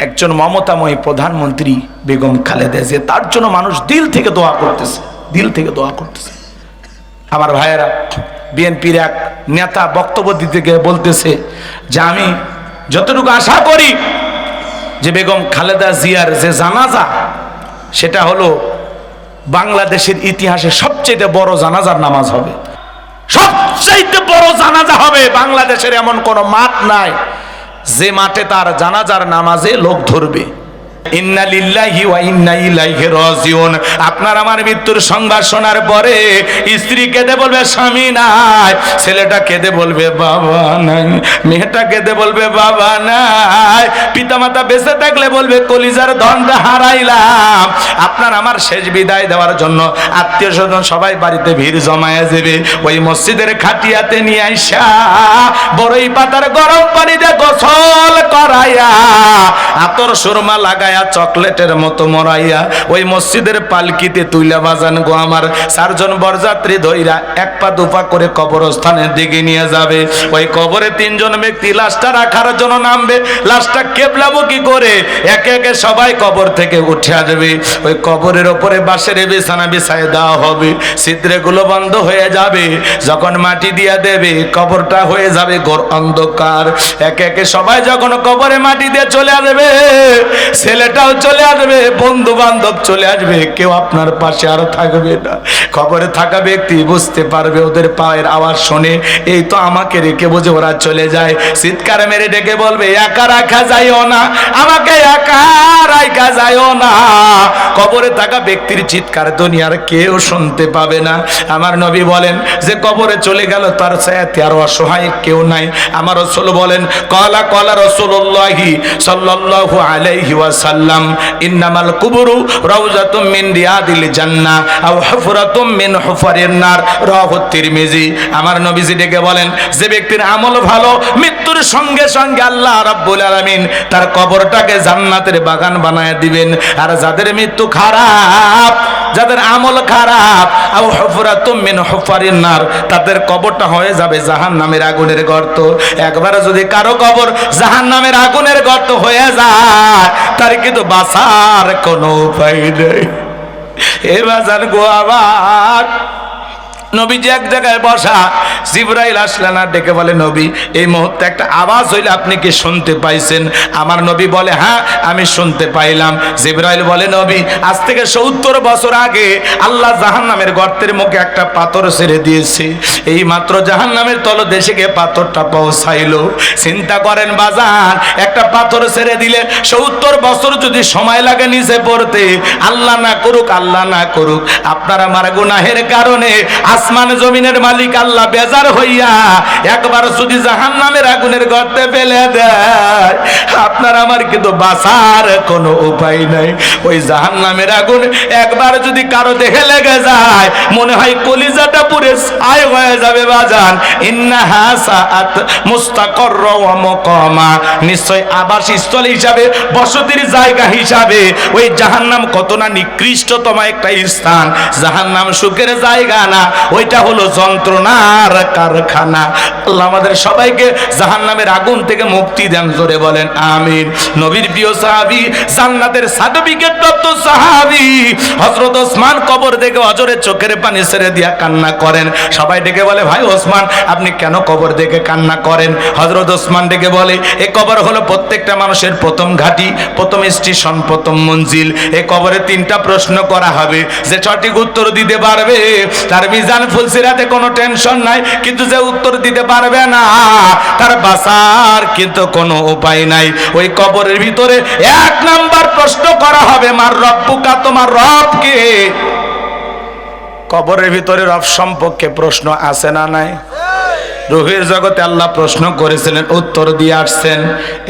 একজন মমতাময়ী প্রধানমন্ত্রী বেগম খালেদা জিয়া, তার জন্য মানুষ দিল থেকে দোয়া করতেছে, দিল থেকে দোয়া করতেছে। আমার ভাইয়েরা, বিএনপির এক নেতা বক্তব্য দিতে গিয়ে বলতেছে যে আমি যতটুকু আশা করি যে বেগম খালেদা জিয়ার যে জানাজা, সেটা হলো বাংলাদেশের ইতিহাসে সবচেয়ে বড় জানাজার নামাজ হবে, সবচেয়ে বড় জানাজা হবে। বাংলাদেশের এমন কোন মাঠ নাই যে মাঠে তার জানাজার নামাজে লোক ধরবে। ইন্না লিল্লাহি ওয়া ইন্না ইলাইহি রাজিউন। আপনার আমার মৃত্যুর সংবাদ শোনার পরে স্ত্রী কেঁদে বলবে স্বামী নাই, ছেলেটা কেঁদে বলবে বাবা নাই, মেয়েটা কেঁদে বলবে বাবা নাই, পিতামাতা বেঁচে থাকলে বলবে কলিজার ধনটা হারাইলাম। আপনার আমার শেষ বিদায় দেওয়ার জন্য আত্মীয় স্বজন সবাই বাড়িতে ভিড় জমায়ে যাবে। ওই মসজিদের খাটিয়াতে নিয়ে আইসা বড়ই পাতার গরম পানিতে গোসল করাইয়া, আতর সুরমা লাগায় চকলেটের মতো মরাইয়া ওই মসজিদের পালকিতে তুইলা বাজান গো আমার। চারজন বরযাত্রী ধইরা এক পা দুপা করে কবরস্থানের দিকে নিয়ে যাবে। ওই কবরে তিনজন ব্যক্তি লাশটা রাখার জন্য নামবে। লাশটা কেবলামুখী করে একে একে সবাই কবর থেকে উঠে আসবে। ওই কবরের ওপরে বাঁশের বিছানা বিছায় দেওয়া হবে, ছিদ্রগুলো বন্ধ হয়ে যাবে। যখন মাটি দিয়া দেবে কবরটা হয়ে যাবে ঘোর অন্ধকার। একে একে সবাই যখন কবরে মাটি দিয়ে চলে আসবে, ছেলেটাও চলে আসবে, বন্ধু বান্ধব চলে আসবে, কেউ আপনার পাশে আর থাকবে না। কবরে থাকা ব্যক্তি বুঝতে পারবে ওদের পায়ের আওয়াজ শুনে এই তো আমাকে রেখে বুঝে ওরা চলে যায়। চিৎকার মেরে ডেকে বলবে একা রাখা যাইও না, আমাকে একা রাখা যাইও না। কবরে থাকা ব্যক্তির চিৎকার দুনিয়ার কেউ শুনতে পাবে না। আমার নবী বলেন যে কবরে চলে গেল তার চাইতে আর অসহায় কেউ নাই। আমার রাসূল বলেন কলা কলা রাসূলুল্লাহি সাল্লাল্লাহু আলাইহি ওয়াসাল্লাম ইন্নামাল কুবুরু রাউযাতুম মিন রিয়াদিল জান্নাহ আও হুফরাতুম মিন হুফারিন নার, রাওয়াহু তিরমিজি। আমার নবীজি ডেকে বলেন যে ব্যক্তির আমল ভালো, মৃত্যুর সঙ্গে সঙ্গে আল্লাহ রাব্বুল আলামিন তার কবরটাকে জান্নাতের বাগান বানায় দিবেন। আর যাদের মৃত্যু খারাপ, যাদের আমল খারাপ, আও হুফরাতুম মিন হুফারিন নার, তাদের কবরটা হয়ে যাবে জাহান্নামের আগুনের গর্ত। একবার যদি কারো কবর জাহান্নামের আগুনের গর্ত হয়ে যায়, তার কিন্তু বাঁচার কোনো উপায় নেই। এ বাজার গো আবার নবীজি এক জায়গায় বসা, জিবরাইল আসলেন আর ডেকে বলে নবী এই মুহূর্তে একটা আওয়াজ হইলে আপনি কি শুনতে পাইছেন? আমার নবী বলে হ্যাঁ আমি শুনতে পাইলাম। জিবরাইল বলে নবী আজ থেকে ৭০ বছর আগে আল্লাহ জাহান্নামের গর্তের মুখে একটা পাথর ছেড়ে দিয়েছে, এই মাত্র জাহান্নামের তলদেশে গিয়ে পাথরটা পৌঁছাইলো। চিন্তা করেন বাজান, একটা পাথর ছেড়ে দিলে ৭০ বছর যদি সময় লাগে নিচে পড়তে, আল্লাহ না করুক, আল্লাহ না করুক আপনার আমার গুনাহের কারণে আসমান জমিনের মালিক আল্লাহ বেজার হইয়া একবার যদি জাহান্নামের আগুনের গর্তে ফেলে দেয়, আপনার আমার কিন্তু বাঁচার কোনো উপায় নাই। ওই জাহান্নামের আগুন একবার যদি কারো দেখে লেগে যায়, মনে হয় কলিজাটা পুরে ছাই হয়ে যাবে বাজান। ইন্নাহা সাআত মুস্তাকারর ওয়া মুকামা, নিশ্চয় আবাসস্থল হিসাবে, বসতির জায়গা হিসাবে ওই জাহান্নাম কত না নিকৃষ্টতম একটা স্থান। জাহান্নাম সুখের জায়গা না, ওইটা হলো যন্ত্রণার কারখানা। আল্লাহ আমাদের সবাইকে জাহান্নামের আগুন থেকে মুক্তি দেন, জোরে বলেন আমিন। নবীর প্রিয় সাহাবী, জান্নাতের সার্টিফিকেট প্রাপ্ত সাহাবী হযরত ওসমান কবর দেখে অজরে চোখের পানি ছেড়ে দিয়া কান্না করেন। সবাই ডেকে বলে ভাই ওসমান আপনি কেন কবর দেখে কান্না করেন? হযরত ওসমান ডেকে বলে এই কবর হলো প্রত্যেকটা মানুষের প্রথম ঘাঁটি, প্রথম স্টেশন, প্রথম মঞ্জিল। এই কবরে 3টা প্রশ্ন করা হবে, যে সঠিক উত্তর দিতে পারবে তার মিজান ফুলসিরাতে কোনো টেনশন নাই, কিন্তু যে উত্তর দিতে পারবে না তার বাঁচার কিন্তু কোনো উপায় নাই। ওই কবরের ভিতরে 1 নাম্বার প্রশ্ন করা হবে মার রব্বুকা, তোমার রব কে? কবরের ভিতরে রব সম্পর্কে প্রশ্ন আছে না নাই? রূহের জগতে আল্লাহ প্রশ্ন করেছিলেন, উত্তর দিয়ে আসছেন।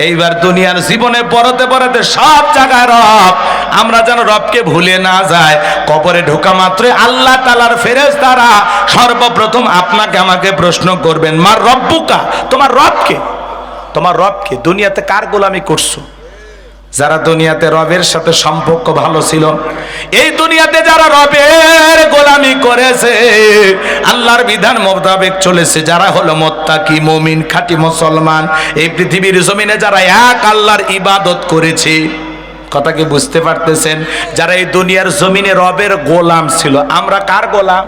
এইবার দুনিয়ার জীবনে পড়তে পড়তে সব জায়গায় রব, আমরা যেন রবকে ভুলে না যায়। কবরে ঢোকা মাত্রই আল্লাহ তাআলার ফেরেশতারা সর্বপ্রথম আপনাকে আমাকে প্রশ্ন করবেন মার রব্বুকা, তোমার রব কে? তোমার রব কে? দুনিয়াতে কার গোলামি করছো? যারা দুনিয়াতে রবের সাথে সম্পর্ক ভালো ছিল, এই দুনিয়াতে যারা রবের গোলামি করেছে, আল্লাহর বিধান মোতাবেক চলেছে, যারা হলো মুত্তাকি মুমিন খাঁটি মুসলমান, এই পৃথিবীর জমিনে যারা এক আল্লাহর ইবাদত করেছে, কথা কি বুঝতে পারতেছেন? যারা এই দুনিয়ার জমিনে রবের গোলাম ছিল। আমরা কার গোলাম?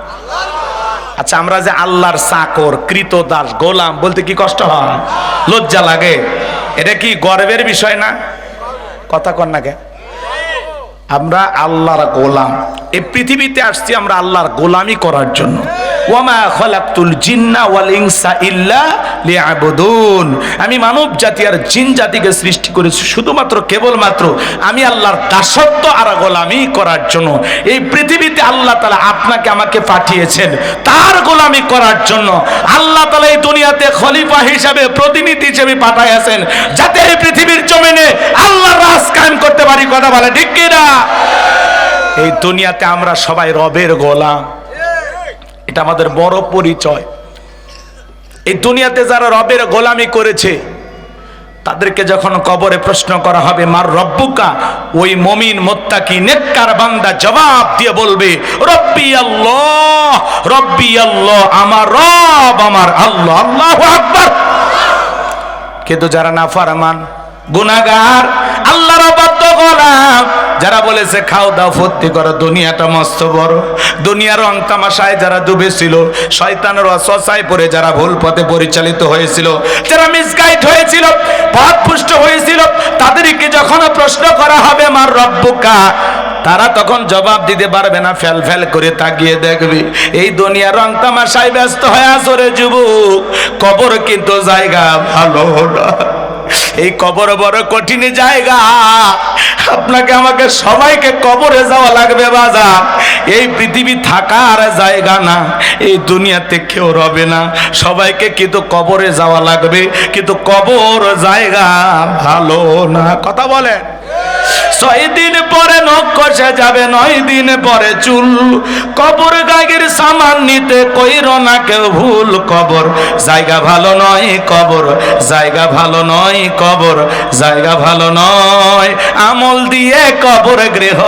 আচ্ছা, আমরা যে আল্লাহর চাকর, কৃতদাস, গোলাম বলতে কি কষ্ট হয়? লজ্জা লাগে? এটা কি গর্বের বিষয় না? কথা কন না কে? আমরা আল্লাহর গোলাম, এই পৃথিবীতে আসছি আমরা আল্লাহর গোলামি করার জন্য। ওয়ামা খালাকতুল জিন্না ওয়াল ইনসা ইল্লা লিয়াবুদুন, আমি মানব জাতি আর জিন জাতিকে সৃষ্টি করেছি শুধুমাত্র কেবলমাত্র আমি আল্লাহর দাসত্ব আর গোলামি করার জন্য। এই পৃথিবীতে আল্লাহ তাআলা আপনাকে আমাকে পাঠিয়েছেন তার গোলামি করার জন্য। আল্লাহ তাআলা এই দুনিয়াতে খলিফা হিসাবে, প্রতিনিধি হিসেবে পাঠাইছেন যাতে এই পৃথিবীর জমিনে আল্লাহর রাজ কায়েম করতে পারি। কথা বলে ঠিক কি না? এই দুনিয়াতে আমরা সবাই রবের গোলাম, এটা আমাদের বড় পরিচয়। এই দুনিয়াতে যারা রবের গোলামি করেছে তাদেরকে যখন কবরে প্রশ্ন করা হবে মার রব্বুকা, ওই মুমিন মুত্তাকি নেককার বান্দা জবাব দিয়ে বলবে রব্বি আল্লাহ, রব্বি আল্লাহ, আমার রব আমার আল্লাহ, আল্লাহু আকবার। কিন্তু যারা নাফরমান গুনাহগার আল্লাহর অবাধ্য গোলাম, যারা বলেছে খাও দাও ফুর্তি করো, দুনিয়াটা মস্ত বড়, দুনিয়ার রং তামাশায় যারা ডুবেছিল, শয়তানের ওয়াসওয়াসায় পড়ে যারা ভুল পথে পরিচালিত হয়েছিল, যারা মিসগাইড হয়েছিল, পথভ্রষ্ট হয়েছিল, তাদেরকে যখন প্রশ্ন করা হবে মার রব্বুকা, তারা তখন জবাব দিতে পারবে না, ফেল ফেল করে তাকিয়ে দেখবে এই দুনিয়ার রং তামাশায় ব্যস্ত হয়ে আসরে যুবক, কবর কিন্তু জায়গা ভালো না। এই কবর বড় কঠিন জায়গা, আপনাকে আমাকে সবাইকে কবরে যাওয়া লাগবে বাজার। এই পৃথিবী থাকার জায়গা না, এই দুনিয়াতে কেউ রবে না, সবাইকে কিন্তু কবরে যাওয়া লাগবে, কিন্তু কবর জায়গা ভালো না। কথা বলেন? 6 দিন পরে নখ কষে যাবে, 9 দিন পরে চুল, কবর গাগির সামান নিতে কইরো না কেউ ভুল। কবর জায়গা ভালো নয়, কবর জায়গা ভালো নয়, কবর জায়গা ভালো নয়। আমল দিয়ে কবর গৃহ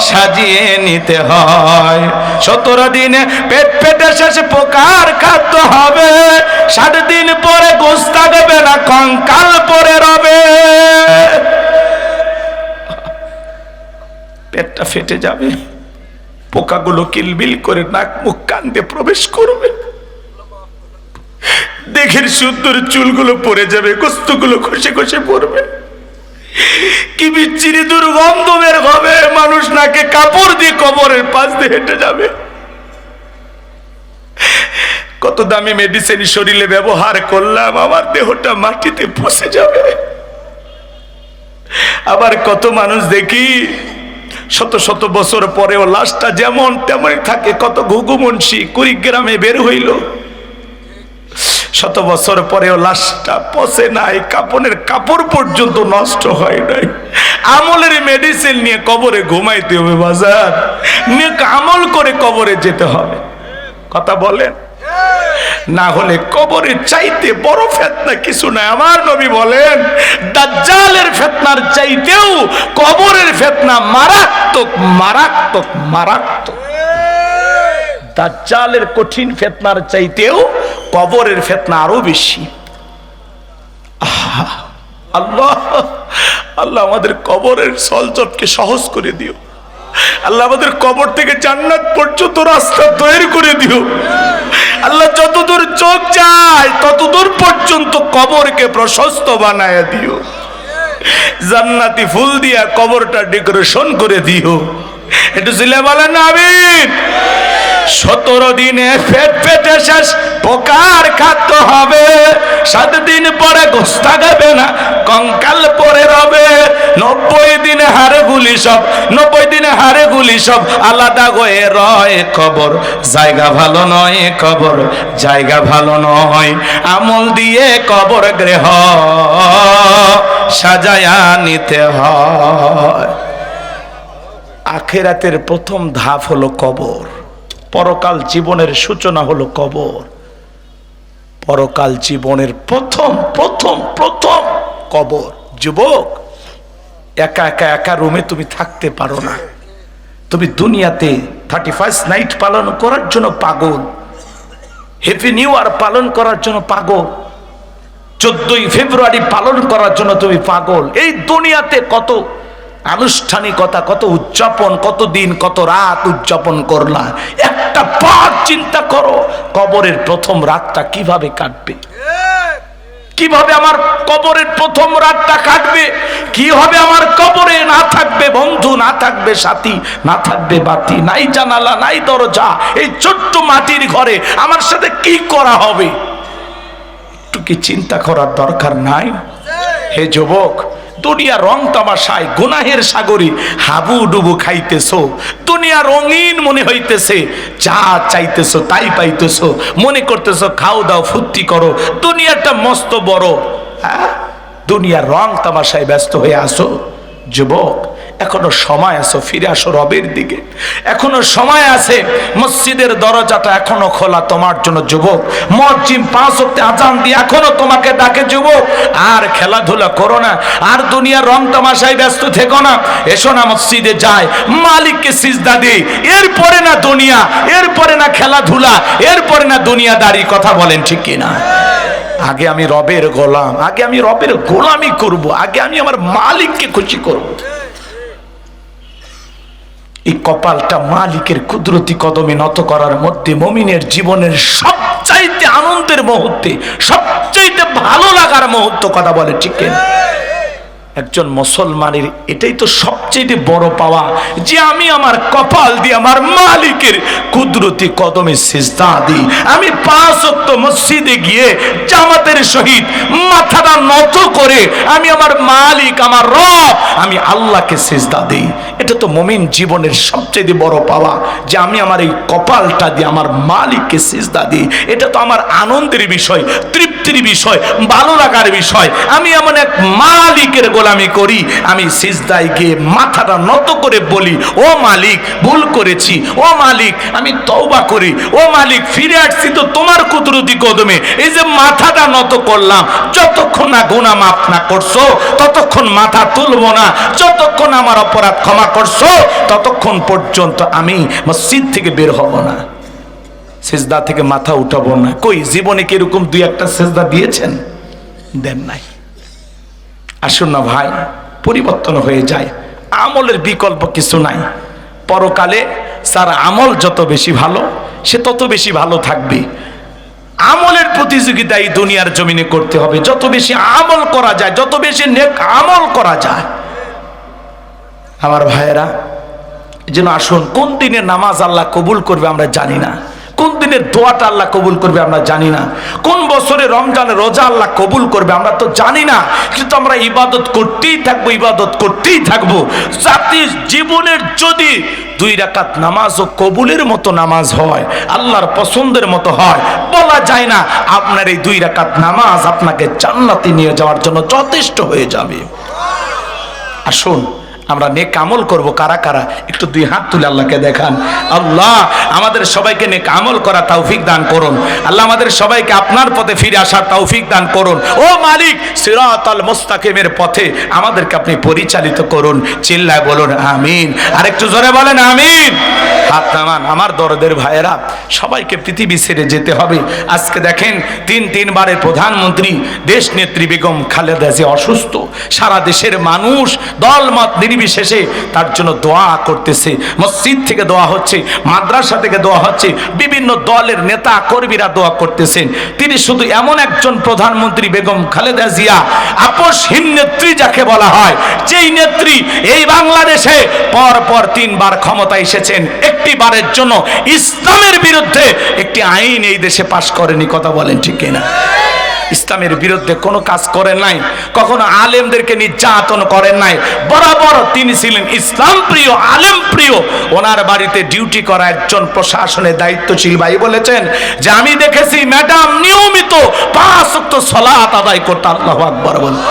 সাজিয়ে নিতে হয়। 17 দিনে পেট পেটে শেষ পোকার খাদ্য হবে, 60 দিন পরে গোশত থাকবে না, কঙ্কাল পরে রবে। পেটটা ফেটে যাবে, পোকাগুলো কিলবিল করে নাক মুখ কান দিয়ে প্রবেশ করবে, দেখের সুন্দর চুলগুলো পড়ে যাবে, গোস্তগুলো খসে খসে পড়বে, কি বিচ্ছিরি দুর্গন্ধ বের হবে, মানুষ নাকে কাপড় দিয়ে কবরের পাশ দিয়ে হেঁটে যাবে। কত দামি মেডিসিন শরীরে ব্যবহার করলাম, আমার দেহটা মাটিতে পচে যাবে। আবার কত মানুষ দেখি শত শত বছর পরেও লাশটা যেমন তেমনই থাকে। কত ঘুঘু মুন্সি কুড়িগ্রামে বের হইল, শত বছর পরেও লাশটা পচে নাই, কাপনের কাপড় পর্যন্ত নষ্ট হয় নাই। আমলের মেডিসিন নিয়ে কবরে ঘুমাইতে হবে বাজার, নেক আমল করে কবরে যেতে হবে। কথা বলেন? না হলে কবরের চাইতে বড় ফিতনা কিছু নাই। আমার নবী বলেন দাজ্জালের ফিতনার চাইতেও কবরের ফিতনা মারাত্মক মারাত্মক মারাত্মক। দাজ্জালের কঠিন ফিতনার চাইতেও কবরের ফিতনা আরো বেশি। আল্লাহ আল্লাহ আমাদের কবরের সলজটকে সহজ করে দিও। আল্লাহ আমাদের কবর থেকে জান্নাত পর্যন্ত রাস্তা তৈরি করে দিও। আল্লাহ যতদূর চোখ যায় ততদূর পর্যন্ত কবরকে প্রশস্ত বানায় দিও। জান্নাতি ফুল দিয়া কবরটা ডেকোরেশন করে দিও। একটু জিলে বলেন আমিন। 17 দিনে পেট পেটে শেষ পোকার খাদ্য হবে, 7 দিন পরে গোশত থাকবে না, কঙ্কাল পরে রবে। 90 দিনে হাড়ে গুলি সব, 90 দিনে হাড়ে গুলি সব আলাদা হয়ে রয়। কবর জায়গা ভালো নয়, কবর জায়গা ভালো নয়। আমল দিয়ে কবর গৃহ সাজায়া নিতে হয়। আখিরাতের প্রথম ধাপ হলো কবর। পরকাল জীবনের সূচনা হলো কবর। পরকাল জীবনের প্রথম প্রথম প্রথম কবর। যুবক একা একা একা রুমে তুমি থাকতে পারো না। তুমি দুনিয়াতে 31 নাইট পালন করার জন্য পাগল, হ্যাপি নিউ ইয়ার পালন করার জন্য পাগল, 14ই ফেব্রুয়ারি পালন করার জন্য তুমি পাগল। এই দুনিয়াতে কত আনুষ্ঠানিকতা, কত উদযাপন, কত দিন, কত রাত উদযাপন করলা। একটা বার চিন্তা করো, কবরের প্রথম রাতটা কিভাবে কাটবে? কিভাবে আমার কবরের প্রথম রাতটা কাটবে? কি হবে আমার কবরে? না থাকবে বন্ধু, না থাকবে সাথী, না থাকবে বাতি, নাই জানালা, নাই দরজা, এই ছোট্ট মাটির ঘরে আমার সাথে কি করা হবে? একটু কি চিন্তা করার দরকার নাই? হে যুবক, দুনিয়া রং তামাশায় গুনাহের সাগরে হাবু ডুবু খাইতেছো, দুনিয়া রঙিন মনে হইতেছে, যা চাইতেছো তাই পাইতেছো, মনে করতেছো খাও দাও ফুর্তি করো, দুনিয়াটা মস্ত বড়। হ্যাঁ, দুনিয়ার রং তামাশায় ব্যস্ত হয়ে আসো। যুবক, এখনো সময় আছে, ফিরে আসো রবের দিকে, এখনো সময় আছে। মসজিদের দরজাটা এখনো খোলা তোমার জন্য যুবক। মসজিদ 5 ওয়াক্তে আজান দিয়ে এখনো তোমাকে ডাকে যুবক। আর খেলাধুলা করো না, আর দুনিয়ার রং তামাশায় ব্যস্ত থেকো না। এসো না মসজিদে যায়, মালিককে সিজদা দিই, এরপরে না দুনিয়া, এরপরে না খেলাধুলা, এরপরে না দুনিয়াদারি। কথা বলেন ঠিক কিনা? আগে আমি রবের গোলাম, আগে আমি রবের গোলামি করব, আগে আমি আমার মালিককে খুশি করব। এই কপালটা মালিকের কুদরতি কদমে নত করার মধ্যে মুমিনের জীবনের সবচাইতে আনন্দের মুহূর্তে, সবচাইতে ভালো লাগার মুহূর্ত। কথা বলে ঠিক কিনা? একজন মুসলমানের এটাই তো সবচেয়ে বড় পাওয়া, যে আমি আমার কপাল দিয়ে আমার মালিকের কুদরতি কদমে সিজদা দিই। আমি 5 ওয়াক্ত মসজিদে গিয়ে জামাতের সহিত মাথাটা নত করে আমি আমার মালিক, আমার রব, আমি আল্লাহকে সিজদা দিই। এটা তো মুমিন জীবনের সবচেয়ে বড় পাওয়া, যে আমি আমার এই কপালটা দিয়ে আমার মালিককে সিজদা দিই। এটা তো আমার আনন্দের বিষয়, তৃপ্তির বিষয়, ভালো লাগার বিষয়। আমি এমন এক মালিকের গোলামি করি, আমি সিজদায় গিয়ে মাথাটা নত করে বলি, ও মালিক ভুল করেছি, ও মালিক আমি তওবা করি, ও মালিক ফিরে আসছি তো তোমার কুদরতি কদমে। এই যে মাথাটা নত করলাম, যতক্ষণ না গুনাহ মাফ না করছো ততক্ষণ মাথা তুলবো না, যতক্ষণ আমার অপরাধ ক্ষমা করছো ততক্ষণ পর্যন্ত আমি মসজিদ থেকে বের হব না, সিজদা থেকে মাথা উঠাবো না। কই জীবনে কি এরকম 2-1টা সিজদা দিয়েছেন? দেন নাই। আসুন না ভাই, পরিবর্তন হয়ে যায়। আমলের বিকল্প কিছু নাই। পরকালে তার আমল যত বেশি ভালো, সে তত বেশি ভালো থাকবে। আমলের প্রতিযোগিতা এই দুনিয়ার জমিনে করতে হবে। যত বেশি আমল করা যায়, যত বেশি নেক আমল করা যায়। আমার ভাইয়েরা, এই জন্য আসুন, কোন দিনে নামাজ আল্লাহ কবুল করবে আমরা জানি না, কোন দিনের দোয়াটা আল্লাহ কবুল করবে আমরা জানি না, কোন বছরে রমজানের রোজা আল্লাহ কবুল করবে আমরা তো জানি না, কিন্তু আমরা ইবাদত করতেই থাকবো, ইবাদত করতেই থাকবো। জাতির জীবনের যদি 2 রাকাত নামাজও কবুলের মতো নামাজ হয়, আল্লাহর পছন্দের মতো হয়, বলা যায় না আপনার এই 2 রাকাত নামাজ আপনাকে জান্নাতে নিয়ে যাওয়ার জন্য যথেষ্ট হয়ে যাবে। আসুন আমরা নেক আমল করব। কারা কারা একটু 2 হাত তুলে আল্লাহকে দেখান। আল্লাহ আমাদের সবাইকে নেক আমল করা তৌফিক দান করুন। আল্লাহ আমাদের সবাইকে আপনার পথে ফিরে আসার তৌফিক দান করুন। ও মালিক, সিরাতাল মুস্তাকিমের পথে আমাদেরকে আপনি পরিচালিত করুন। চিল্লায় বলুন আমিন। আরেকটু জোরে বলেন আমিন। হাত নামান। আমার দরদের ভাইয়েরা, সবাইকে পৃথিবী ছেড়ে যেতে হবে। আজকে দেখেন 3 বারের প্রধানমন্ত্রী দেশ নেত্রী বেগম খালেদা জিয়া অসুস্থ। সারা দেশের মানুষ দলমত নির্বিশেষে তার জন্য দোয়া করতেছে। মসজিদ থেকে দোয়া হচ্ছে, মাদ্রাসা থেকে দোয়া হচ্ছে, বিভিন্ন দলের নেতা কর্মীরা দোয়া করতেছেন। তিনি শুধু এমন একজন প্রধানমন্ত্রী বেগম খালেদা জিয়া, আপসহীন নেত্রী যাকে বলা হয়, যেই নেত্রী এই বাংলাদেশে পর 3 বার ক্ষমতা এসেছেন, একটি বারের জন্য ইসলামের বিরুদ্ধে একটি আইন এই দেশে পাশ করেনি। কথা বলেন ঠিক কিনা? ইসলামের বিরুদ্ধে কোনো কাজ করেন নাই, কখনো আলেমদেরকে নির্যাতন করেন নাই। বরাবর তিনি ছিলেন ইসলাম প্রিয়, আলেম প্রিয়। ওনার বাড়িতে ডিউটি করা একজন প্রশাসনের দায়িত্বশীল ভাই বলেছেন যে আমি দেখেছি ম্যাডাম নিয়মিত 5 ওয়াক্ত সালাত আদায় করতে। আল্লাহু আকবার বলেন।